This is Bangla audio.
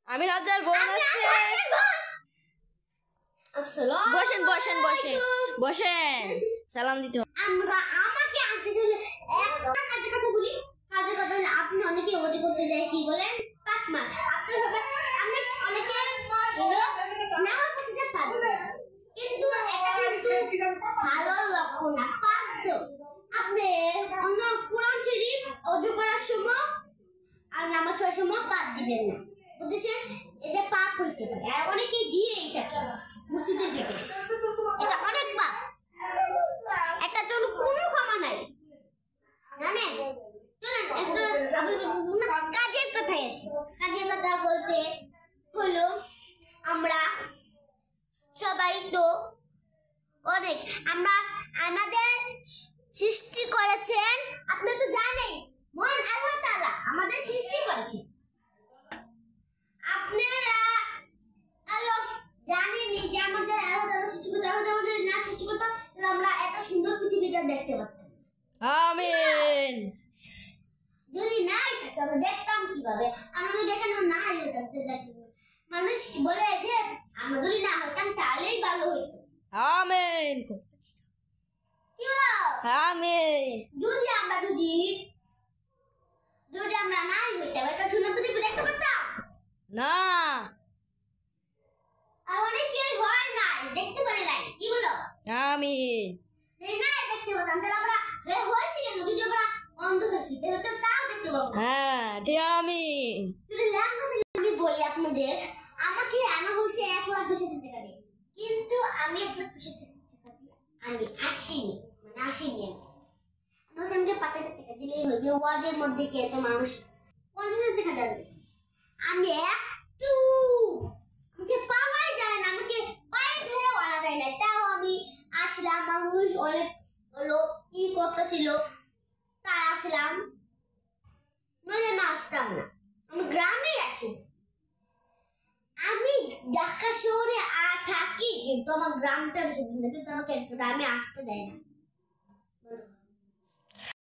আমি রাজার বোন আসছে। বসেন বসেন বসেন বসেন, সালাম দিতে হবে। আমরা আমাকে আনতে চলে একটা কাজের কথা বলি। কাজের কথা হলে আপনি অনেকে ওজি করতে যায় কি বলেন পাকমা। আপনি সবাই আপনি অনেকে নামাজ পড়তে পারবেন, কিন্তু এটা কিন্তু ভালো লক্ষণ না। পাক তো আপনি অন্য কোরআন শরীফ ওযু করার সময় আর নামাজ পড়ার সময় পাক দিবেন না, বুঝছেন? এটা পাপ হইতে পারে। আর অনেকে দিয়ে এটা মসজিদের ভিতরে এটা অনেক পাপ, এটা জন্য কোনো ক্ষমা নাই, জানেন? কাজের কথাই আসি। কাজের কথা বলতে হলো আমরা সবাই তো অনেক আমরা আমাদের সৃষ্টি করেছেন, আপনি তো জানেন মহান আল্লাহ তাআলা আমাদের সৃষ্টি করেছেন। আপনারা আল্লাহ জানেনই যে আমাদের আল্লাহ তাআলা সৃষ্টি করেছে। আমাদের না সৃষ্টি করতো তাহলে আমরা এত সুন্দর পৃথিবীটা দেখতে পারতাম। আমিন। যদি নাই থাকে আমরা দেখতাম কিভাবে? আমরা যদি এখানে নাই হইতাম মানুষ বলে যে আমরা যদি না হইতাম তাহলেই ভালো হইতো। আমিন। কি বলো? আমিন। যদি আমরা নাই হইতাম এটা সুন্দর পৃথিবী দেখতে পারতাম না। আর অনেকে হয় নাই, দেখতে পারে নাই। কি বলো? আমিন। যদি নাই দেখতে পারতাম তাহলে আমরা হয়েছি কেন? যদি আমরা অন্ধ থাকি তাহলে তো তাও দেখতে পারবো না। হ্যাঁ, আমিন। যদি আমি বলি আপনাদের, আমাকে আনা হয়েছে 1,20,000 টাকা দিয়ে, কিন্তু আমি 1,20,000 টাকা দিয়ে আমি আসিনি, মানে আসিনি। আমাকে 5,000 টাকা দিলেই হবে। ওয়ার্ডের মধ্যে কি এত মানুষ 50,000 টাকা দেবে? আমি আমাকে পাওয়াই যায় না, আমাকে পায়ে ধরে আনা যায় না, তাও আমি আসলাম। মানুষ অনেক হলো কি করতেছিল তাই আসলাম, নইলে না আসতাম না। আমি গ্রামে আসি, আমি ঢাকা শহরে থাকি কিন্তু আমার গ্রামটা বেশি, কিন্তু আমাকে গ্রামে আসতে দেয় না।